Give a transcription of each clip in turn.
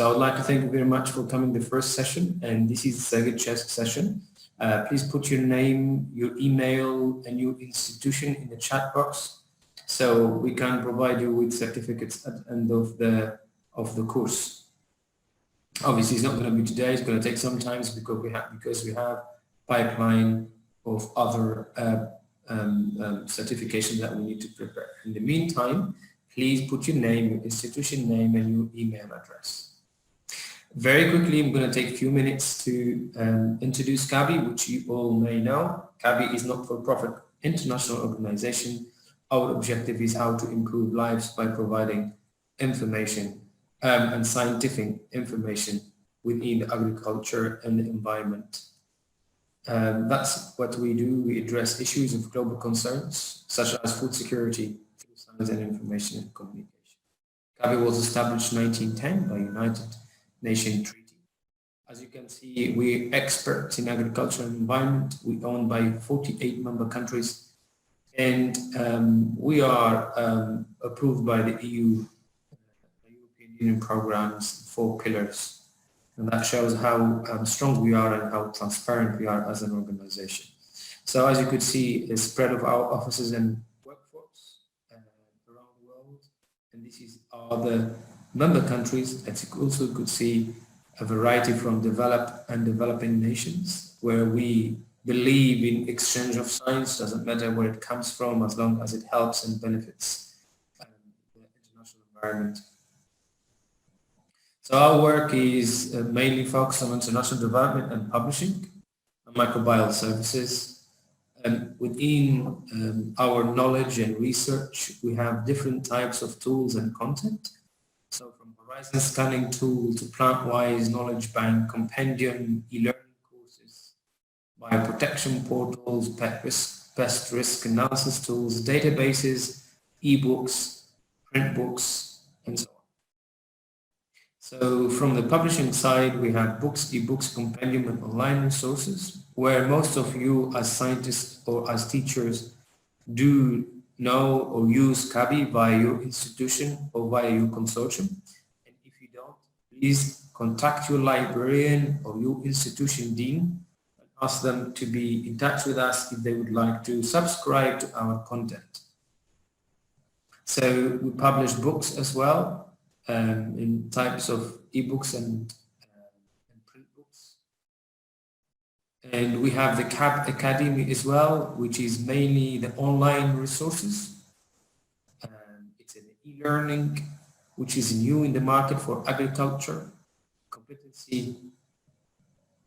So I would like to thank you very much for coming to the first session, and this is the second session. Please put your name, your email, and your institution in the chat box, so we can provide you with certificates at the end of the course. Obviously, it's not going to be today. It's going to take some time because we have pipeline of other certifications that we need to prepare. In the meantime, please put your name, your institution name, and your email address. Very quickly, I'm going to take a few minutes to introduce CABI, which you all may know. CABI is not-for-profit international organization. Our objective is how to improve lives by providing information and scientific information within the agriculture and the environment. That's what we do. We address issues of global concerns, such as food security, through science and information and communication. CABI was established in 1910 by United Nations Treaty. As you can see, we're experts in agriculture and environment. We're owned by 48 member countries, and we are approved by the EU, the European Union programs, 4 pillars. And that shows how strong we are and how transparent we are as an organization. So as you could see, the spread of our offices and workforce around the world, and this is all the member countries. As you also could see, a variety from developed and developing nations, where we believe in exchange of science. Doesn't matter where it comes from, as long as it helps and benefits the international environment. So our work is mainly focused on international development and publishing and microbial services. And within our knowledge and research, we have different types of tools and content. So from horizon scanning tool to plant-wise knowledge bank, compendium, e-learning courses, bioprotection portals, pest risk analysis tools, databases, e-books, print books, and so on. So from the publishing side, we have books, e-books, compendium, and online resources, where most of you as scientists or as teachers do know or use CABI via your institution or via your consortium. And if you don't, please contact your librarian or your institution dean and ask them to be in touch with us if they would like to subscribe to our content. So we publish books as well, in types of ebooks and print books. And we have the CABI Academy as well, which is mainly the online resources. It's an e-learning, which is new in the market for agriculture, competency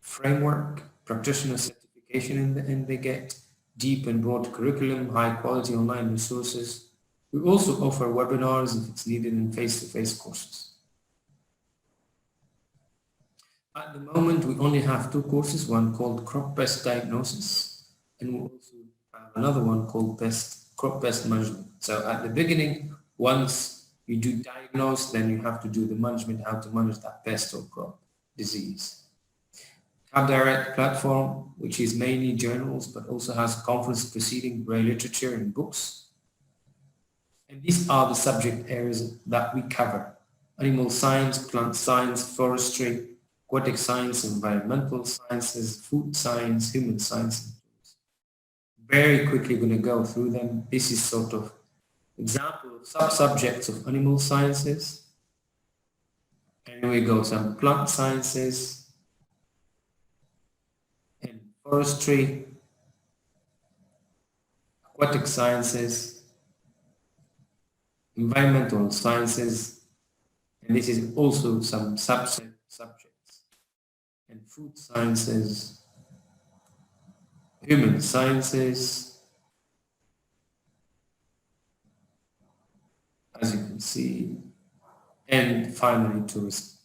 framework, practitioner certification, and they get deep and broad curriculum, high quality online resources. We also offer webinars if it's needed and face-to-face courses. At the moment, we only have 2 courses, one called Crop Pest Diagnosis, and we also have another one called Crop Pest Management. So at the beginning, once you do diagnose, then you have to do the management, how to manage that pest or crop disease. CAB Direct platform, which is mainly journals, but also has conference proceeding, braille literature, and books. And these are the subject areas that we cover: animal science, plant science, forestry, aquatic science, environmental sciences, food science, human science. Very quickly going to go through them. This is sort of example of sub-subjects of animal sciences. And we go some plant sciences and forestry, aquatic sciences, environmental sciences, and this is also some subjects, and food sciences, human sciences, as you can see, and finally tourism.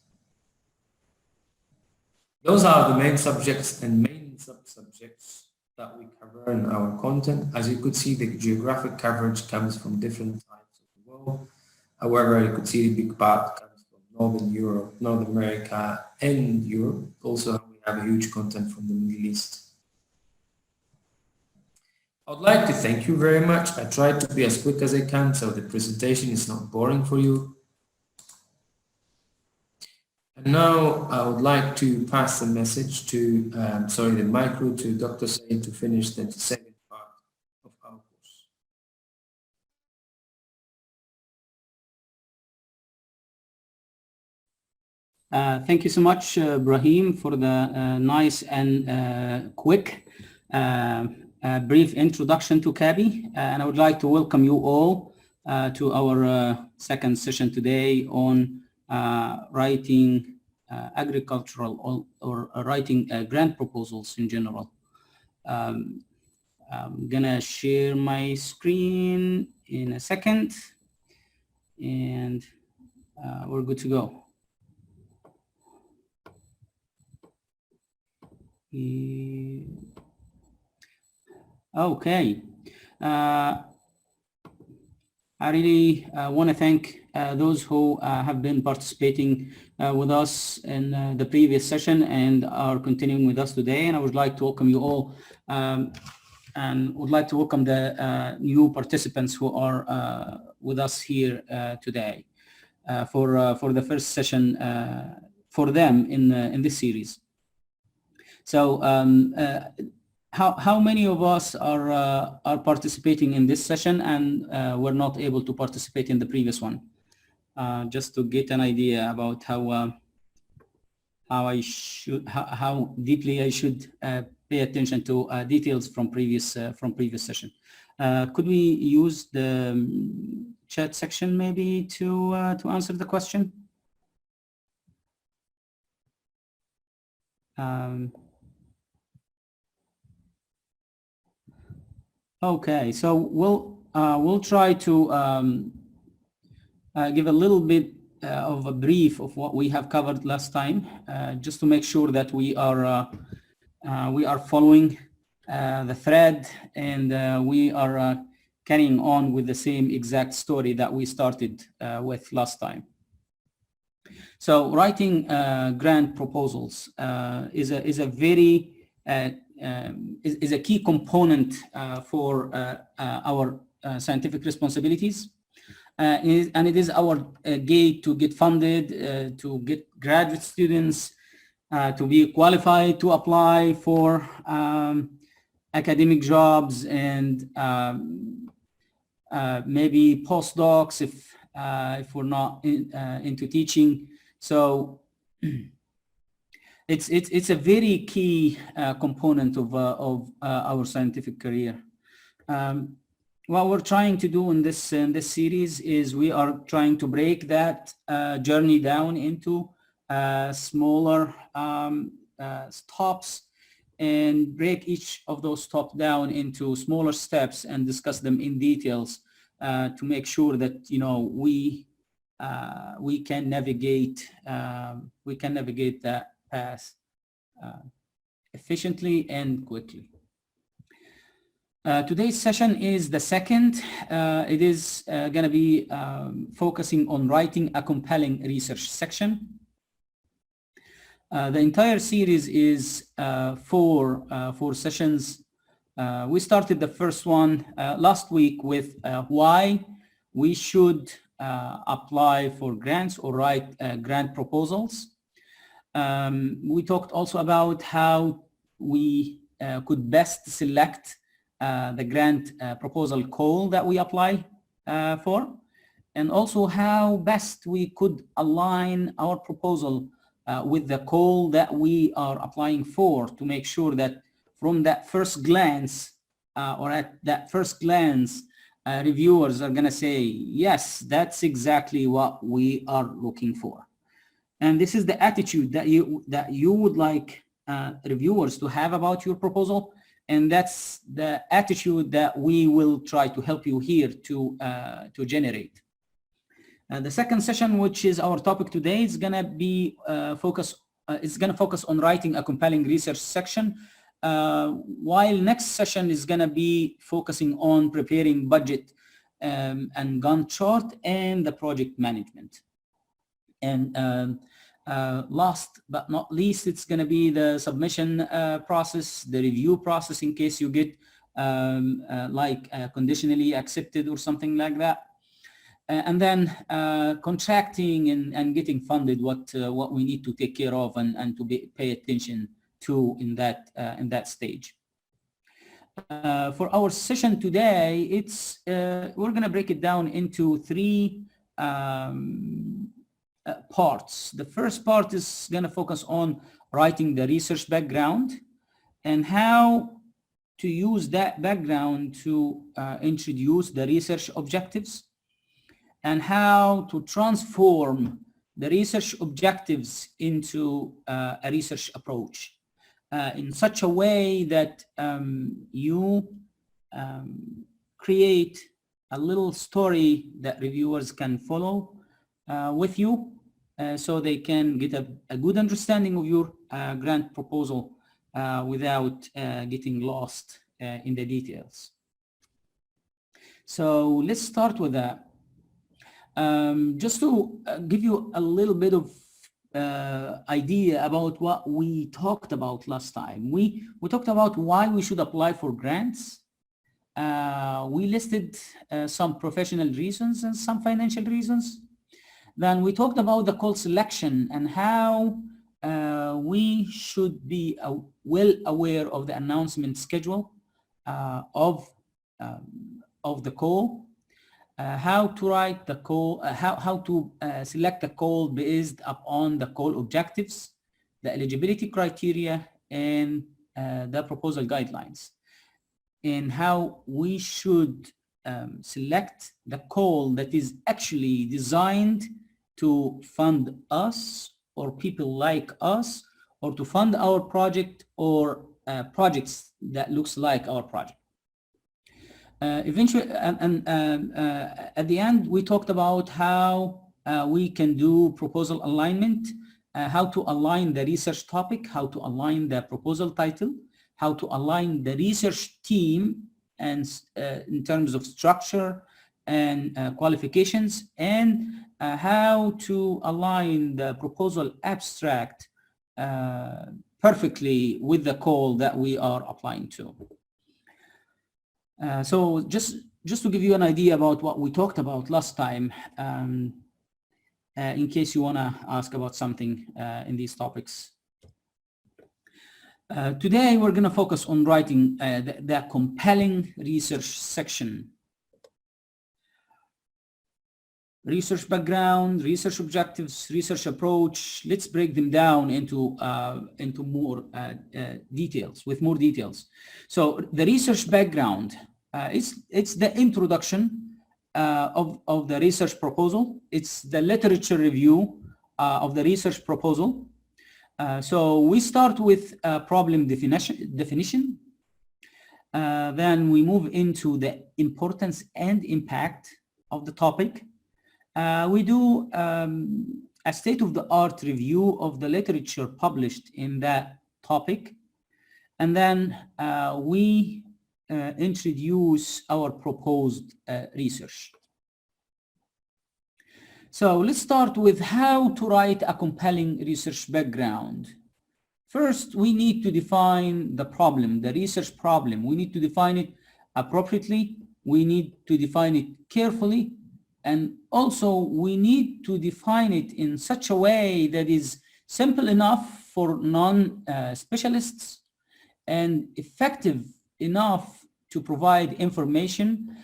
Those are the main subjects and main sub-subjects that we cover in our content. As you could see, the geographic coverage comes from different types of the world. However, you could see the big part comes from Northern Europe, North America, and Europe. Also, we have a huge content from the Middle East. I would like to thank you very much. I tried to be as quick as I can so the presentation is not boring for you. And now I would like to pass the message to, the micro to Dr. Said to finish the second part of our course. Thank you so much, Brahim, for the nice and quick, brief introduction to CABI. And I would like to welcome you all to our second session today on writing agricultural or writing grant proposals in general. I'm gonna share my screen in a second, and we're good to go. Okay. I really want to thank those who have been participating with us in the previous session and are continuing with us today. And I would like to welcome you all and would like to welcome the new participants who are with us here today for the first session for them in this series. So how many of us are participating in this session and were not able to participate in the previous one? Just to get an idea about how deeply I should pay attention to details from previous session. Could we use the chat section maybe to answer the question? Okay, so we'll try to give a little bit of a brief of what we have covered last time, just to make sure that we are following the thread and we are carrying on with the same exact story that we started with last time. So writing grant proposals is a very is a key component for our scientific responsibilities, and it is our gate to get funded, to get graduate students, to be qualified to apply for academic jobs and maybe postdocs if we're not into teaching. So it's a very key component of our scientific career. What we're trying to do in this series is we are trying to break that journey down into smaller stops and break each of those stops down into smaller steps and discuss them in details to make sure that we can navigate that path efficiently and quickly. Today's session is the second. It is going to be focusing on writing a compelling research section. The entire series is four sessions. We started the first one last week with why we should apply for grants or write grant proposals. We talked also about how we could best select the grant proposal call that we apply for, and also how best we could align our proposal with the call that we are applying for to make sure that from that first glance or at that first glance, reviewers are going to say, yes, that's exactly what we are looking for. And this is the attitude that you would like reviewers to have about your proposal, and that's the attitude that we will try to help you here to generate. The second session, which is our topic today, is going to be focus on writing a compelling research section, while next session is going to be focusing on preparing budget and Gantt chart and the project management. And last but not least, it's going to be the submission process, the review process in case you get conditionally accepted or something like that. and then contracting and getting funded what we need to take care of and to pay attention to in that stage. For our session today, we're going to break it down into three parts. The first part is going to focus on writing the research background and how to use that background to introduce the research objectives, and how to transform the research objectives into a research approach in such a way that you create a little story that reviewers can follow with you, so they can get a good understanding of your grant proposal without getting lost in the details. So let's start with that. Just to give you a little bit of idea about what we talked about last time. We talked about why we should apply for grants. We listed some professional reasons and some financial reasons. Then we talked about the call selection and how we should be well aware of the announcement schedule of the call, how to write the call, how to select the call based upon the call objectives, the eligibility criteria, and the proposal guidelines, and how we should select the call that is actually designed to fund us or people like us, or to fund our project or projects that looks like our project. Eventually, at the end, we talked about how we can do proposal alignment, how to align the research topic, how to align the proposal title, how to align the research team, and in terms of structure and qualifications, and how to align the proposal abstract perfectly with the call that we are applying to. So just to give you an idea about what we talked about last time, in case you want to ask about something in these topics. Today, we're going to focus on writing the compelling research section. Research background, research objectives, research approach. Let's break them down into more details, with more details. So the research background, it's the introduction of the research proposal. It's the literature review of the research proposal. So we start with problem definition. Then we move into the importance and impact of the topic. We do a state-of-the-art review of the literature published in that topic. And then we introduce our proposed research. So let's start with how to write a compelling research background. First, we need to define the problem, the research problem. We need to define it appropriately. We need to define it carefully. And also, we need to define it in such a way that is simple enough for non-specialists and effective enough to provide information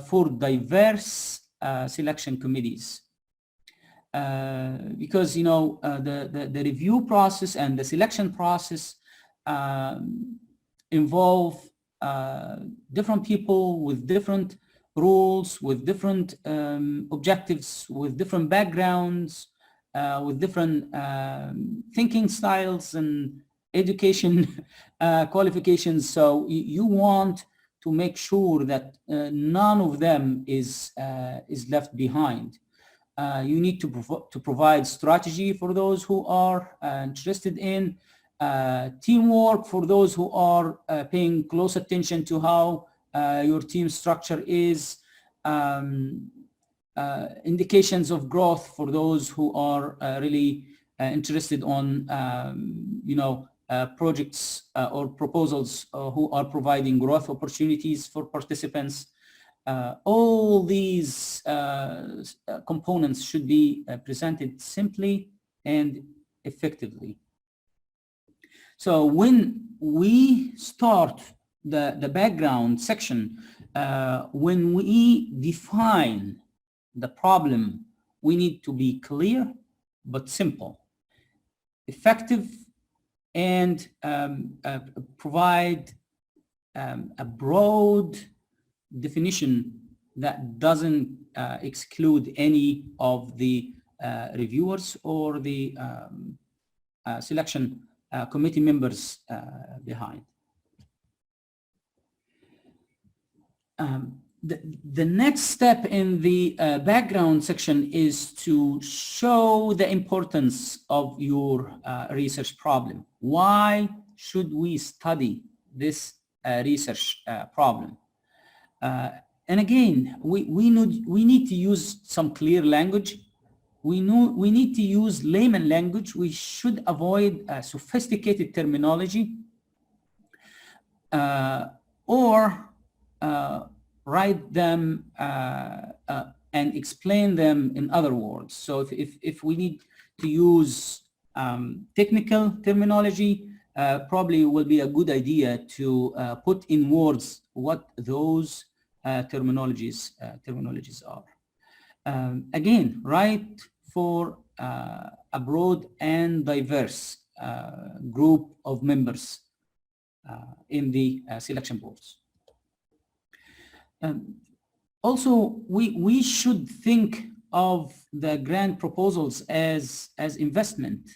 for diverse selection committees. Because, you know, the review process and the selection process involve different people with different roles, with different objectives, with different backgrounds, with different thinking styles and education qualifications. So you want to make sure that none of them is left behind. You need to provide strategy for those who are interested in teamwork, for those who are paying close attention to how your team structure is, indications of growth for those who are really interested on, you know, projects or proposals who are providing growth opportunities for participants. All these components should be presented simply and effectively. So when we start the background section, when we define the problem, we need to be clear but simple, effective, and provide a broad definition that doesn't exclude any of the reviewers or the selection committee members behind. The next step in the background section is to show the importance of your research problem. Why should we study this research problem? And again, we need to use some clear language. We need to use layman language. We should avoid sophisticated terminology or write them and explain them in other words. So if we need to use technical terminology, probably will be a good idea to put in words what those terminologies are. Again, write for a broad and diverse group of members in the selection boards. Also, we should think of the grant proposals as investment,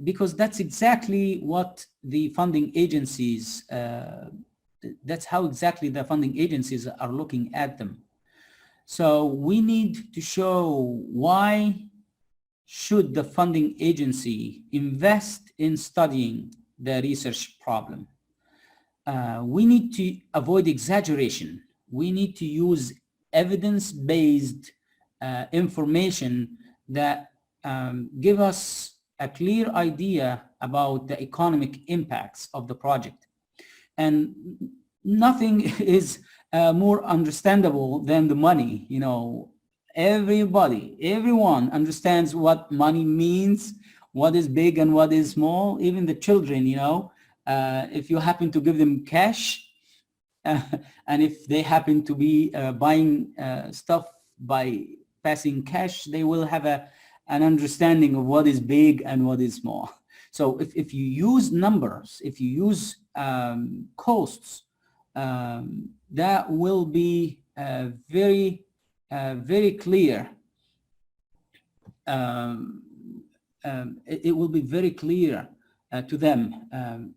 because that's exactly what the funding agencies, that's how exactly the funding agencies are looking at them. So we need to show why should the funding agency invest in studying the research problem. We need to avoid exaggeration. We need to use evidence-based information that give us a clear idea about the economic impacts of the project. And nothing is more understandable than the money. You know, everyone understands what money means, what is big and what is small. Even the children, you know, if you happen to give them cash, and if they happen to be buying stuff by passing cash, they will have an understanding of what is big and what is small. So if you use numbers, if you use costs, that will be very clear. It will be very clear to them,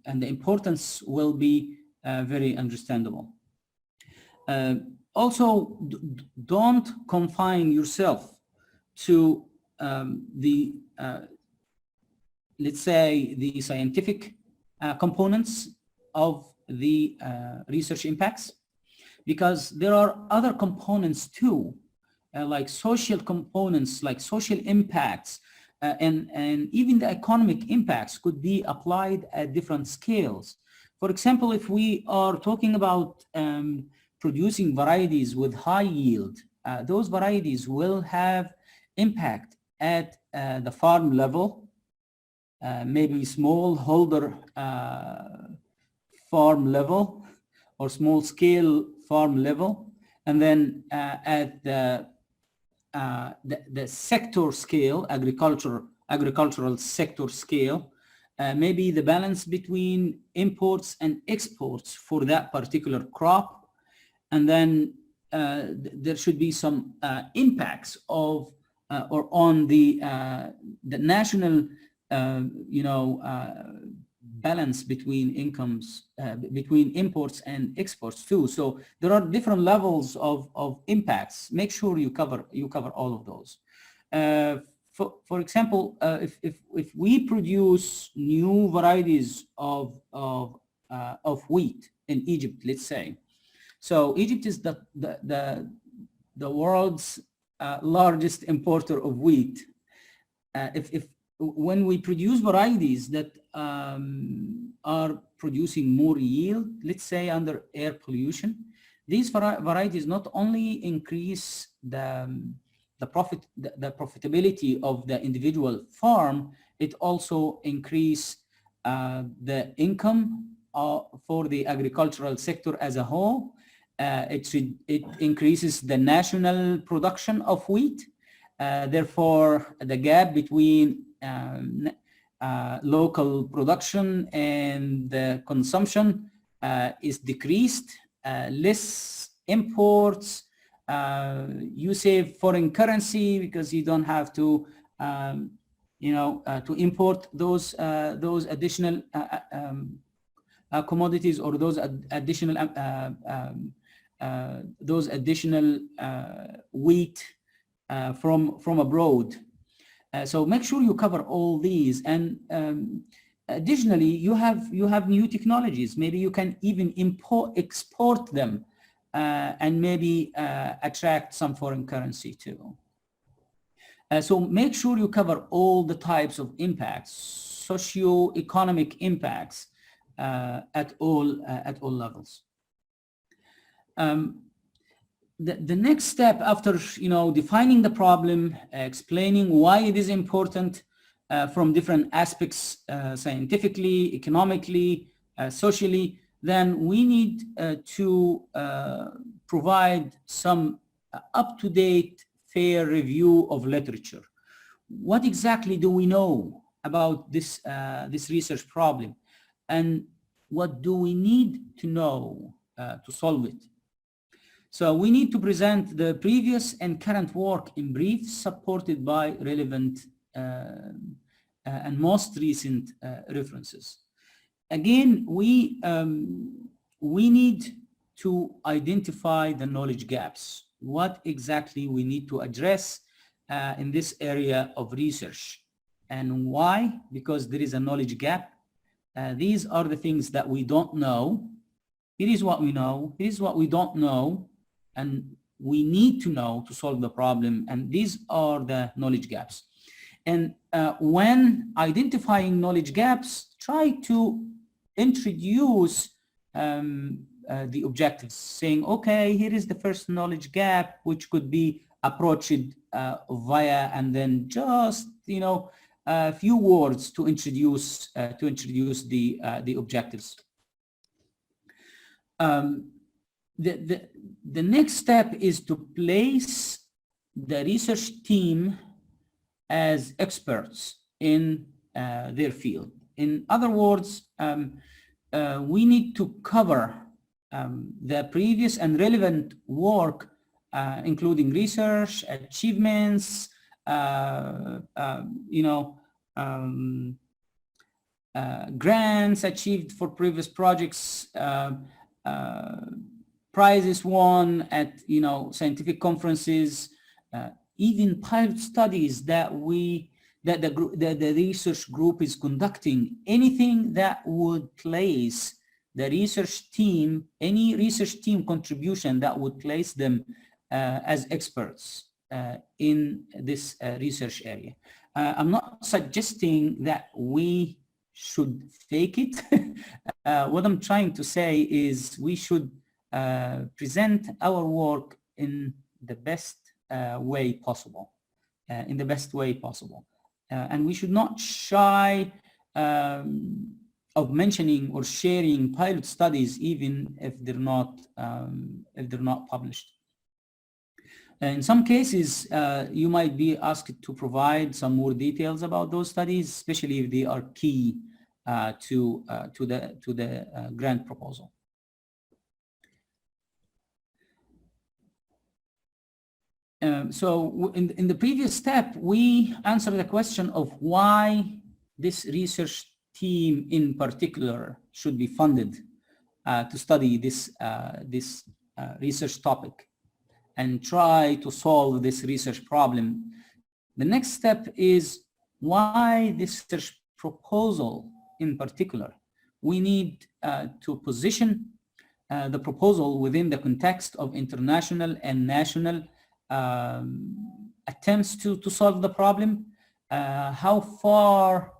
and the importance will be very understandable. Also, don't confine yourself to the let's say the scientific components of the research impacts, because there are other components too, like social components, like social impacts, and even the economic impacts could be applied at different scales. For example, if we are talking about producing varieties with high yield, those varieties will have impact at the farm level, maybe smallholder farm level or small scale farm level, and then at the sector scale, agricultural sector scale, maybe the balance between imports and exports for that particular crop, and then there should be some impacts of or on the national balance between incomes, between imports and exports too. So there are different levels of impacts. Make sure you cover all of those. For example, if we produce new varieties of wheat in Egypt, let's say, so Egypt is the world's largest importer of wheat. When we produce varieties that are producing more yield, let's say under air pollution, These varieties not only increase the profitability of the individual farm, it also increase the income for the agricultural sector as a whole. It increases the national production of wheat. Therefore, the gap between local production and the consumption is decreased. Less imports. You save foreign currency because you don't have to, to import those additional commodities or those additional wheat from abroad. So make sure you cover all these, and additionally, you have new technologies. Maybe you can even export them, and maybe attract some foreign currency too. So make sure you cover all the types of impacts, socio-economic impacts at all levels. The next step after defining the problem, explaining why it is important from different aspects, scientifically, economically, socially, then we need to provide some up-to-date, fair review of literature. What exactly do we know about this research problem, and what do we need to know to solve it? So we need to present the previous and current work in brief, supported by relevant and most recent references. Again, we need to identify the knowledge gaps. What exactly we need to address in this area of research, and why? Because there is a knowledge gap. These are the things that we don't know. It is what we know. It is what we don't know, and we need to know to solve the problem. And these are the knowledge gaps. And when identifying knowledge gaps, try to introduce the objectives, saying, okay, here is the first knowledge gap, which could be approached via, and then just a few words to introduce the objectives. The next step is to place the research team as experts in their field. In other words, we need to cover the previous and relevant work, including research, achievements, grants achieved for previous projects, prizes won at scientific conferences, even pilot studies that the research group is conducting. Anything that would place the research team, any research team contribution that would place them as experts in this research area. I'm not suggesting that we should fake it. What I'm trying to say is we should present our work in the best way possible, and we should not shy of mentioning or sharing pilot studies, even if they're not published. In some cases, you might be asked to provide some more details about those studies, especially if they are key to the grant proposal. So in the previous step, we answered the question of why this research team in particular should be funded to study this research topic and try to solve this research problem. The next step is why this research proposal in particular. We need to position the proposal within the context of international and national attempts to solve the problem. How far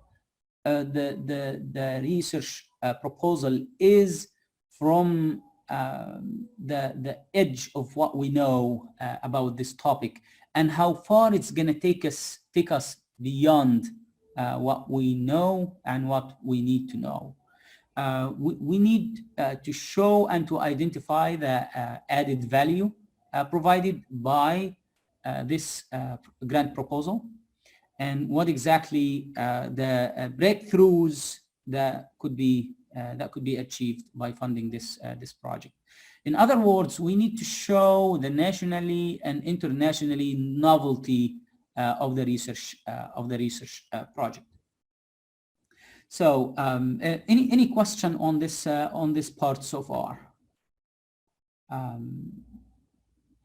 the research proposal is from the edge of what we know about this topic, and how far it's going to take us beyond what we know and what we need to know. We need to show and to identify the added value provided by this grant proposal, and what exactly the breakthroughs that could be achieved by funding this project. In other words, we need to show the nationally and internationally novelty of the research project. So, any question on this part so far?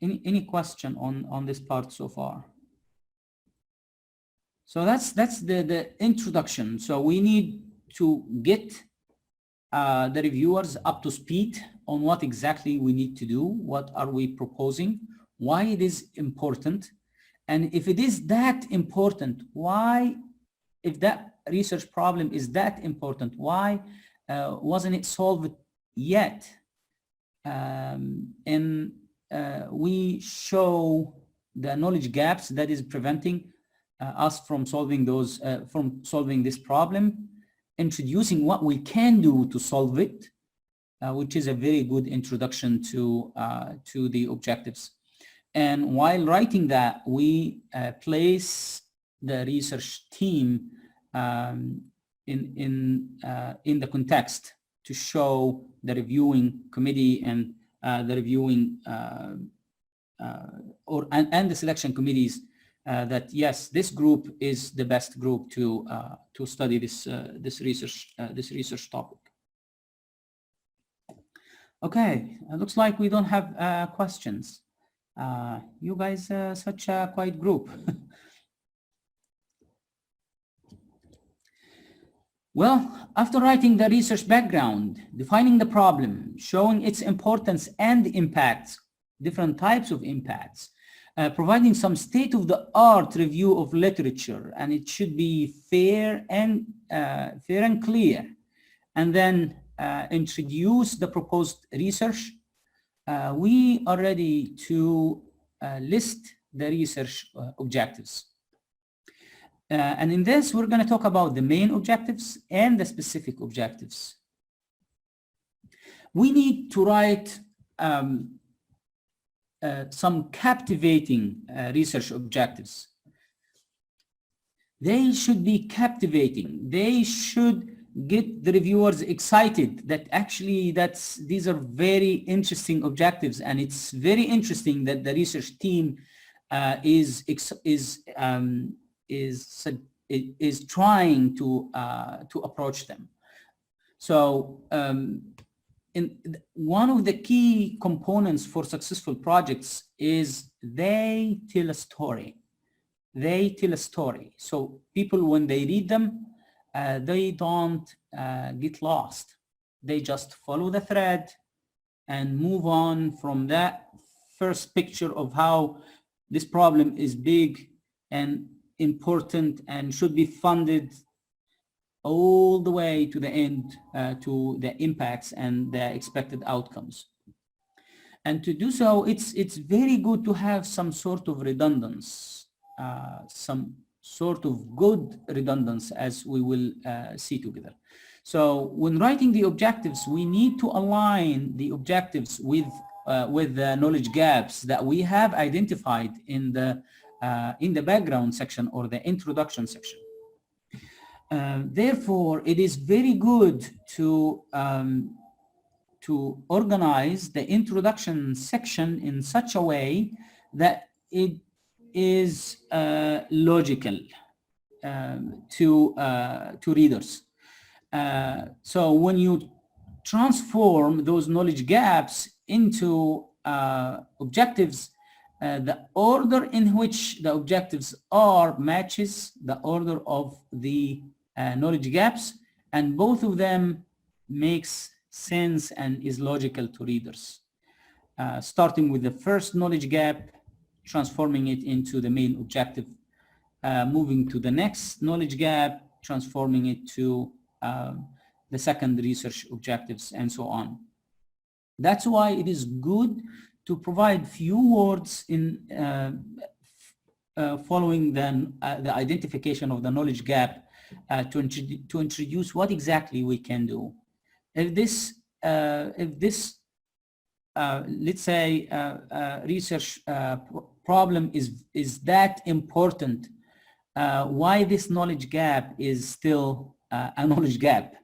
Any question on this part so far? So that's the introduction. So we need to get the reviewers up to speed on what exactly we need to do, what are we proposing, why it is important, and if it is that important, why, if that research problem is that important, why wasn't it solved yet? And we show the knowledge gaps that is preventing us from solving this problem, introducing what we can do to solve it, which is a very good introduction to the objectives. And while writing that, we place the research team in the context to show the reviewing committee and the reviewing and the selection committees that yes, this group is the best group to study this research topic. Okay, it looks like we don't have questions. You guys are such a quiet group. Well, after writing the research background, defining the problem, showing its importance and impacts, different types of impacts, providing some state-of-the-art review of literature, and it should be fair and clear, and then introduce the proposed research, we are ready to list the research objectives. And in this, we're going to talk about the main objectives and the specific objectives. We need to write some captivating research objectives. They should be captivating. They should get the reviewers excited that actually these are very interesting objectives, and it's very interesting that the research team is trying to approach them. So one of the key components for successful projects is they tell a story. They tell a story. So people, when they read them, they don't get lost. They just follow the thread and move on from that first picture of how this problem is big and important and should be funded, all the way to the end, to the impacts and the expected outcomes. And to do so, it's very good to have some sort of redundancy, some sort of good redundancy, as we will see together. So when writing the objectives, we need to align the objectives with the knowledge gaps that we have identified in the background section or the introduction section. Therefore, it is very good to organize the introduction section in such a way that it is logical to readers. So when you transform those knowledge gaps into objectives, the order in which the objectives are matches the order of the knowledge gaps, and both of them makes sense and is logical to readers. Starting with the first knowledge gap, transforming it into the main objective, moving to the next knowledge gap, transforming it to the second research objectives, and so on. That's why it is good to provide few words in following then the identification of the knowledge gap to introduce what exactly we can do. If this let's say research problem is that important, why this knowledge gap is still a knowledge gap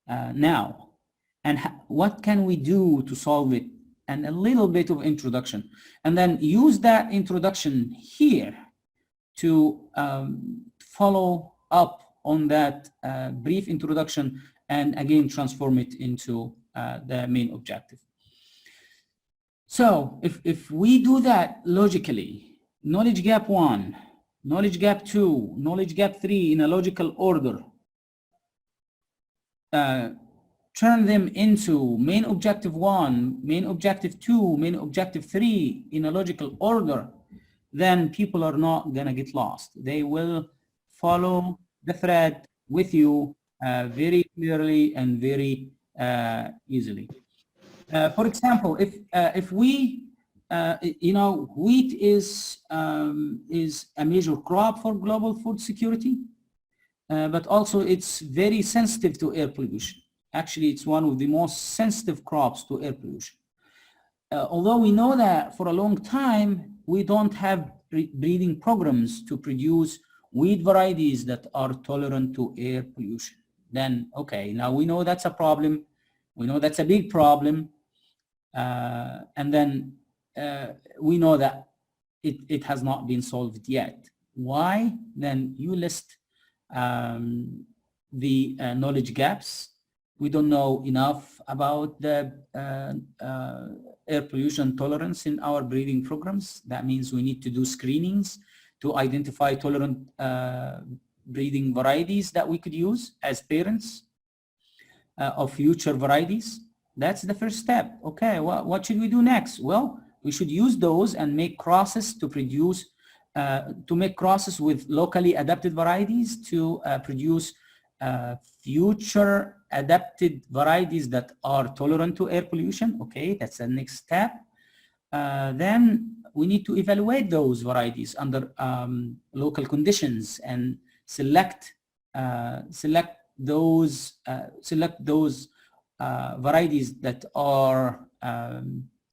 now, and what can we do to solve it, and a little bit of introduction, and then use that introduction here to follow up on that brief introduction and again transform it into the main objective. So if we do that logically, knowledge gap 1, knowledge gap 2, knowledge gap 3 in a logical order, turn them into main objective 1, main objective 2, main objective 3 in a logical order, then people are not gonna get lost. They will follow the thread with you very clearly and very easily. For example, if we, you know, wheat is a major crop for global food security, but also it's very sensitive to air pollution. Actually, it's one of the most sensitive crops to air pollution. Although we know that for a long time, we don't have breeding programs to produce wheat varieties that are tolerant to air pollution. Then, okay, now we know that's a problem. We know that's a big problem. And then we know that it has not been solved yet. Why? Then you list the knowledge gaps. We don't know enough about the air pollution tolerance in our breeding programs. That means we need to do screenings to identify tolerant breeding varieties that we could use as parents of future varieties. That's the first step. Okay, what should we do next? Well, we should use those and make crosses to produce, make crosses with locally adapted varieties to produce future adapted varieties that are tolerant to air pollution. Okay, that's the next step. Then we need to evaluate those varieties under local conditions and select those varieties that are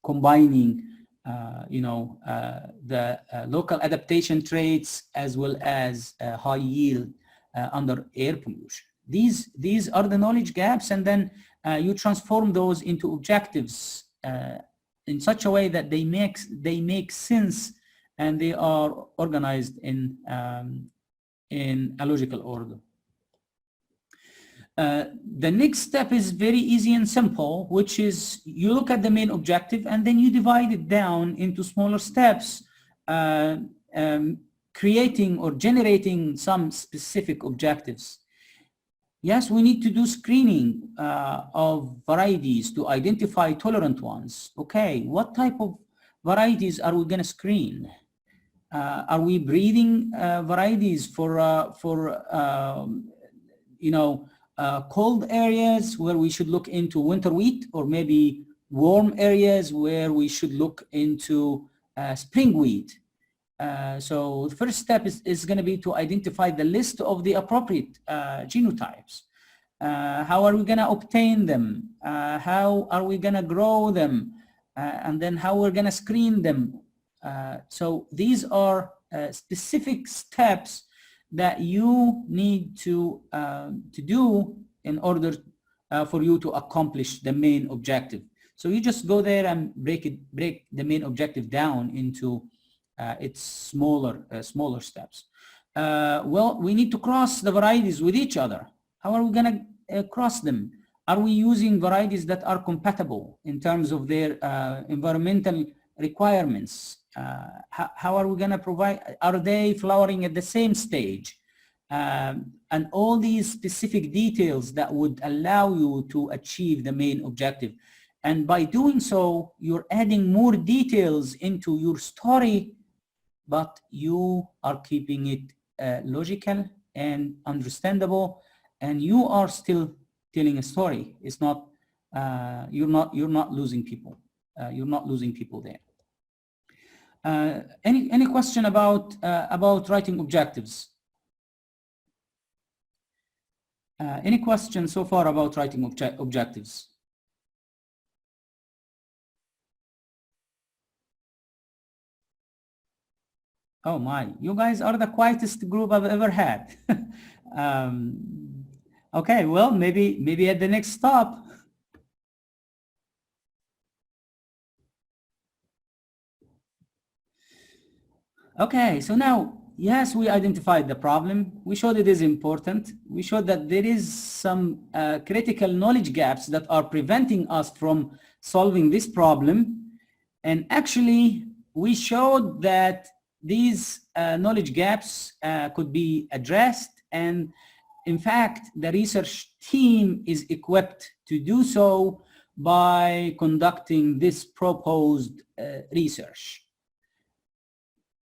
combining the local adaptation traits as well as high yield under air pollution. These are the knowledge gaps, and then you transform those into objectives in such a way that they make sense and they are organized in a logical order. The next step is very easy and simple, which is you look at the main objective and then you divide it down into smaller steps, creating or generating some specific objectives. Yes, we need to do screening of varieties to identify tolerant ones. Okay, what type of varieties are we going to screen? Are we breeding varieties for cold areas where we should look into winter wheat, or maybe warm areas where we should look into spring wheat? So the first step is going to be to identify the list of the appropriate genotypes. How are we going to obtain them? How are we going to grow them? And then how we're going to screen them. So these are specific steps that you need to do in order for you to accomplish the main objective. So you just go there and break the main objective down into its smaller steps. Well, we need to cross the varieties with each other. How are we going to cross them? Are we using varieties that are compatible in terms of their environmental requirements? How are we going to provide? Are they flowering at the same stage? And all these specific details that would allow you to achieve the main objective. And by doing so, you're adding more details into your story, but you are keeping it logical and understandable, and you are still telling a story. It's not you're not losing people. You're not losing people there. Any question about writing objectives? Any questions so far about writing objectives? Oh my, you guys are the quietest group I've ever had. Okay, well, maybe at the next stop. Okay, so now, yes, we identified the problem. We showed it is important. We showed that there is some critical knowledge gaps that are preventing us from solving this problem. And actually, we showed that these knowledge gaps could be addressed. And in fact, the research team is equipped to do so by conducting this proposed research.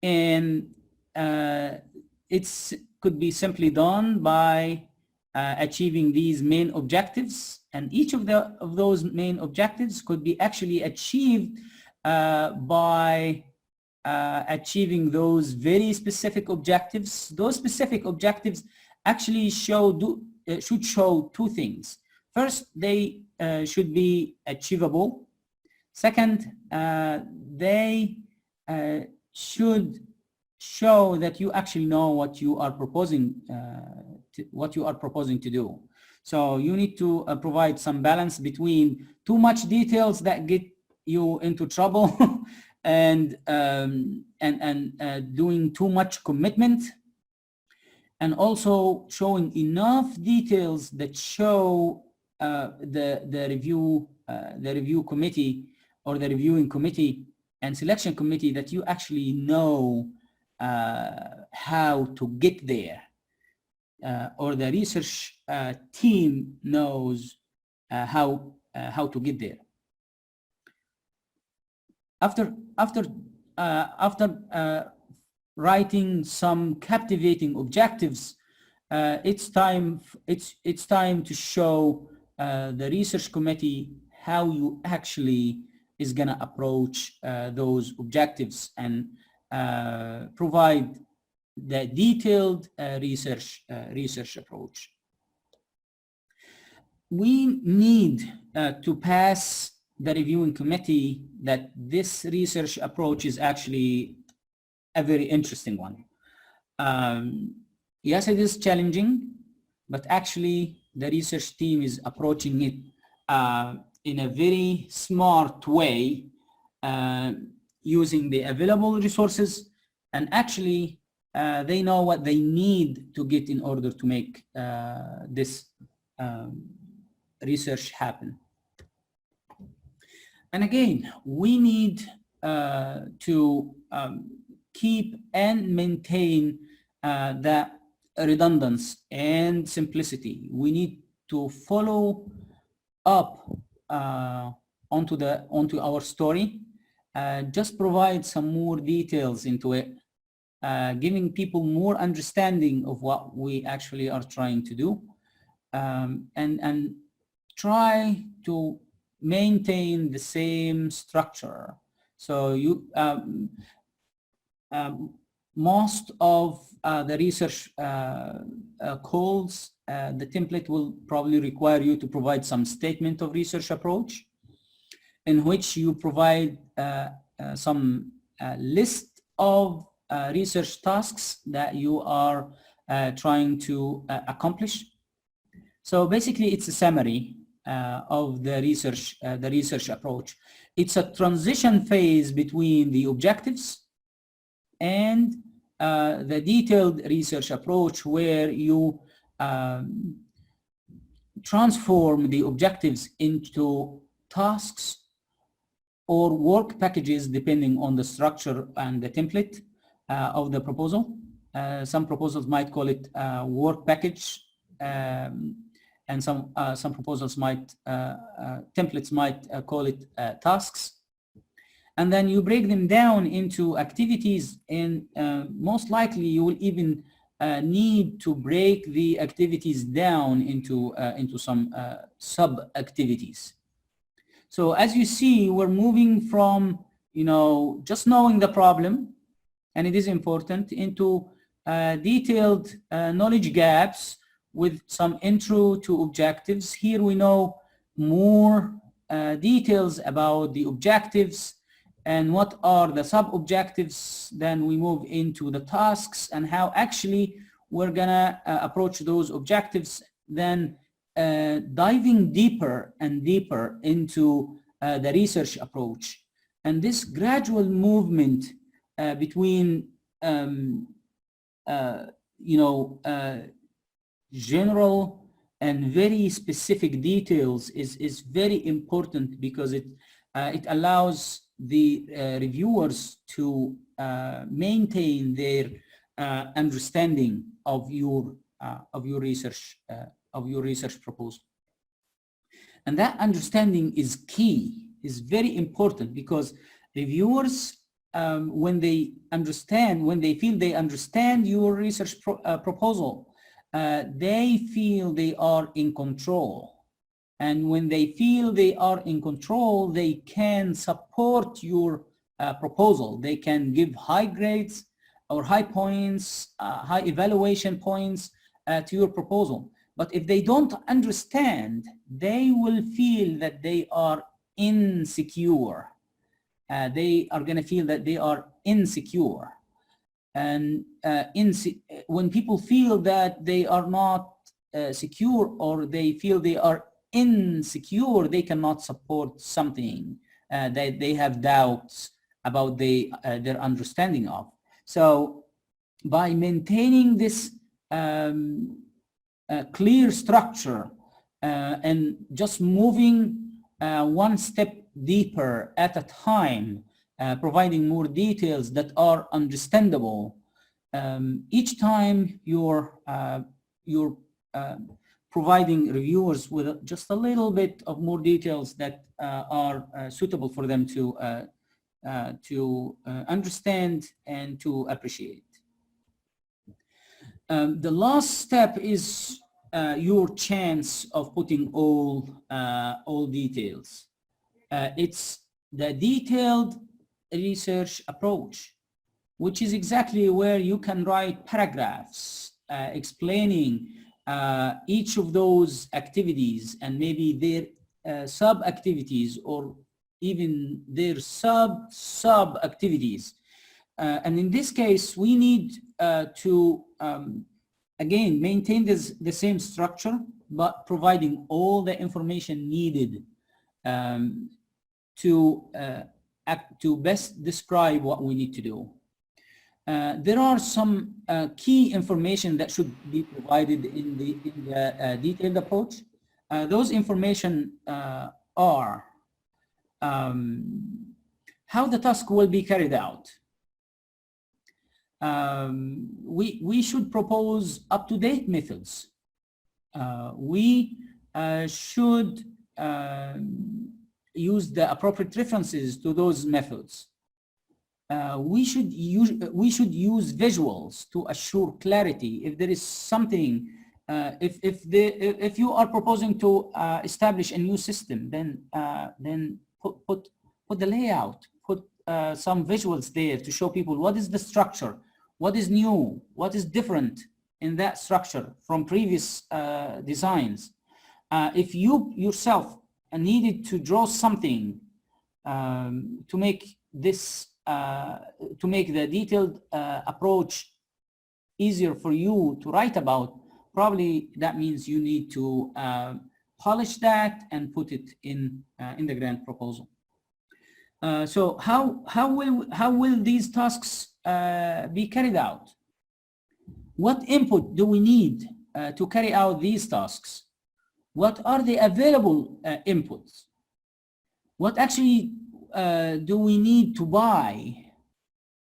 And it could be simply done by achieving these main objectives, and each of those main objectives could be actually achieved by achieving those very specific objectives. Those specific objectives actually should show two things. First, they should be achievable. Second, they should show that you actually know what you are proposing to do. So you need to provide some balance between too much details that get you into trouble and doing too much commitment, and also showing enough details that show the review committee or the reviewing committee and selection committee that you actually know how to get there, or the research team knows how to get there. After writing some captivating objectives, it's time to show the research committee how you actually is going to approach those objectives and provide the detailed research approach. We need to pass the reviewing committee that this research approach is actually a very interesting one. Yes, it is challenging, but actually the research team is approaching it in a very smart way, using the available resources, and actually they know what they need to get in order to make this research happen. And again, we need to keep and maintain the redundancy and simplicity. We need to follow up onto our story, just provide some more details into it, giving people more understanding of what we actually are trying to do, and try to maintain the same structure. So you most of the research calls, the template will probably require you to provide some statement of research approach, in which you provide some list of research tasks that you are trying to accomplish. So basically, it's a summary of the research approach. It's a transition phase between the objectives and the detailed research approach, where you transform the objectives into tasks or work packages, depending on the structure and the template of the proposal. Some proposals might call it work package, and some proposals might, templates might call it tasks. And then you break them down into activities, and most likely you will even need to break the activities down into some sub-activities. So as you see, we're moving from, just knowing the problem, and it is important, into detailed knowledge gaps with some intro to objectives. Here we know more details about the objectives and what are the sub-objectives. Then we move into the tasks and how actually we're gonna approach those objectives, then diving deeper and deeper into the research approach. And this gradual movement between general and very specific details is very important, because it allows the reviewers to maintain their understanding of your research proposal. And that understanding is key, is very important, because reviewers, when they feel they understand your research proposal, they feel they are in control. And when they feel they are in control, they can support your proposal. They can give high grades or high points, high evaluation points to your proposal. But if they don't understand, they will feel that they are insecure. They are going to feel that they are insecure. And when people feel that they are not secure, or they feel they are insecure, they cannot support something that they have doubts about their understanding of. So by maintaining this clear structure and just moving one step deeper at a time, providing more details that are understandable, each time you're providing reviewers with just a little bit of more details that are suitable for them to understand and to appreciate. The last step is your chance of putting all details. It's the detailed research approach, which is exactly where you can write paragraphs explaining each of those activities and maybe their sub-activities, or even their sub-activities. And in this case, we need to, again, maintain the same structure, but providing all the information needed to best describe what we need to do. There are some key information that should be provided in the detailed approach. Those information are how the task will be carried out. We should propose up-to-date methods. We should use the appropriate references to those methods. We should use visuals to assure clarity. If there is something, if you are proposing to establish a new system, then put the layout, put some visuals there to show people what is the structure, what is new, what is different in that structure from previous designs. If you yourself needed to draw something to make this to make the detailed approach easier for you to write about, probably that means you need to polish that and put it in the grant proposal. So how will these tasks be carried out? What input do we need to carry out these tasks? What are the available inputs? What actually do we need to buy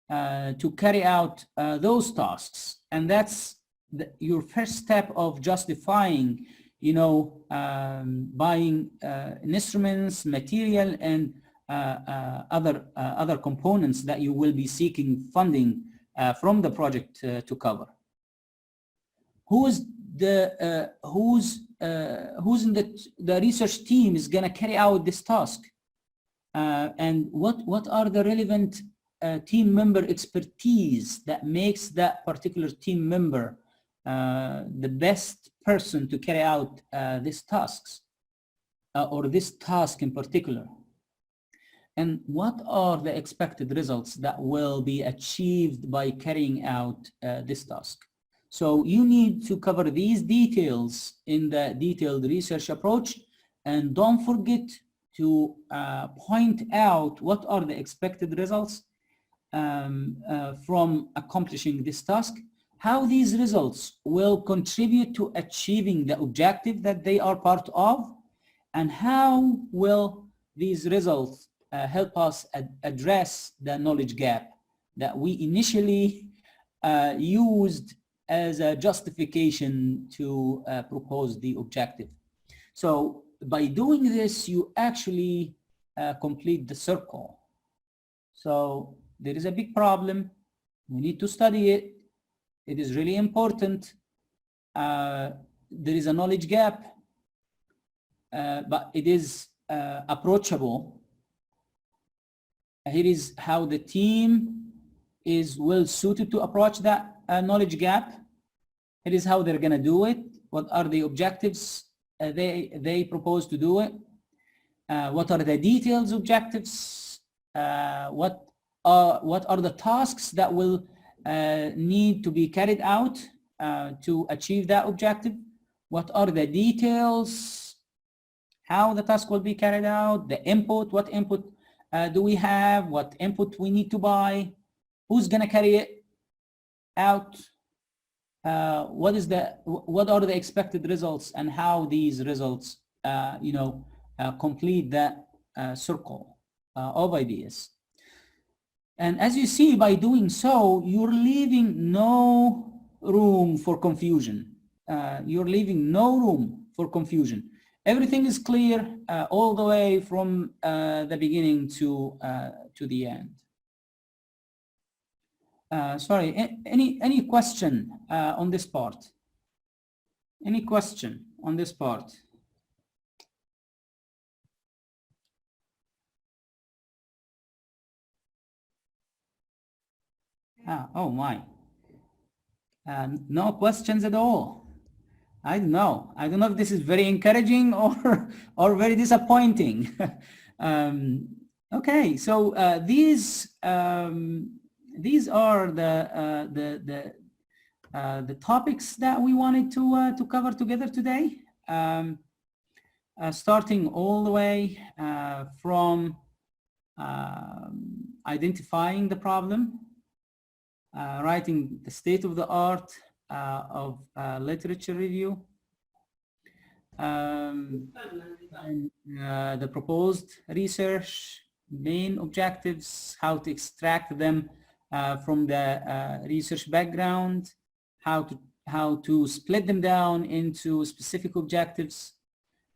to carry out those tasks? And that's your first step of justifying, buying instruments, material, and other components that you will be seeking funding from the project to cover. Who's in the research team is going to carry out this task? and what are the relevant team member expertise that makes that particular team member the best person to carry out these tasks or this task in particular. And what are the expected results that will be achieved by carrying out this task? So you need to cover these details in the detailed research approach, and don't forget to point out what are the expected results from accomplishing this task, how these results will contribute to achieving the objective that they are part of, and how will these results help us address the knowledge gap that we initially used as a justification to propose the objective. So by doing this, you actually complete the circle. So there is a big problem. We need to study it. It is really important. There is a knowledge gap, but it is approachable. Here is how the team is well suited to approach that knowledge gap. It is how they're going to do it. What are the objectives they propose to do it? What are the details objectives? What are the tasks that will need to be carried out to achieve that objective? What are the details? How the task will be carried out? The input, what input do we have? What input we need to buy? Who's going to carry it out? What are the expected results, and how these results complete that circle of ideas. And as you see, by doing so, you're leaving no room for confusion. You're leaving no room for confusion. Everything is clear all the way from the beginning to the end. Sorry, any question on this part? Any question on this part? Oh my. No questions at all. I don't know. I don't know if this is very encouraging or very disappointing. Okay, so these are the topics that we wanted to cover together today. Starting all the way from identifying the problem, writing the state of the art of literature review, and the proposed research, main objectives, how to extract them from the research background, how to split them down into specific objectives,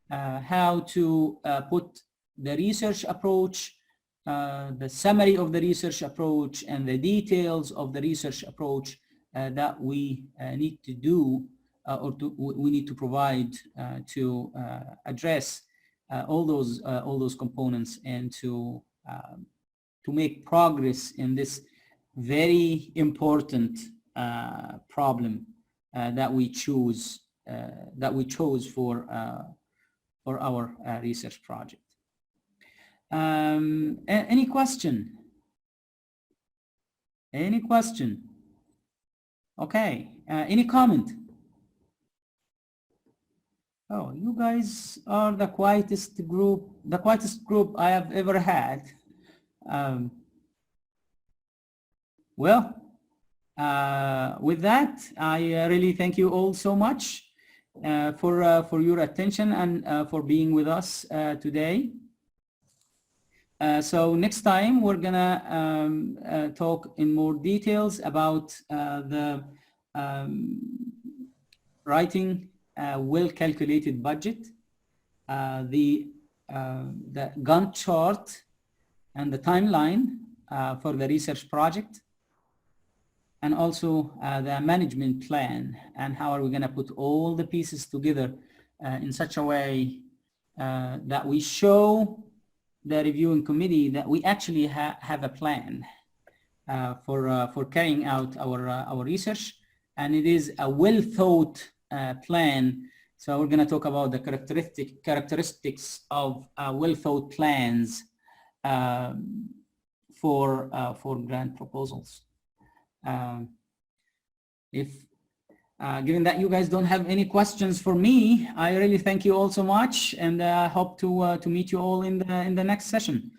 how to put the research approach, the summary of the research approach, and the details of the research approach that we need to do we need to provide to address all those components, and to make progress in this very important problem that we chose for our research project. Any question? Any question? Okay. Any comment? Oh, you guys are the quietest group I have ever had. Well, with that, I really thank you all so much for your attention and for being with us today. So next time we're gonna talk in more details about the writing well-calculated budget, the Gantt chart, and the timeline for the research project, and also the management plan, and how are we going to put all the pieces together in such a way that we show the reviewing committee that we actually have a plan for carrying out our research, and it is a well thought plan. So we're going to talk about the characteristics of well thought plans for grant proposals. Given that you guys don't have any questions for me, I really thank you all so much, and I hope to meet you all in the next session.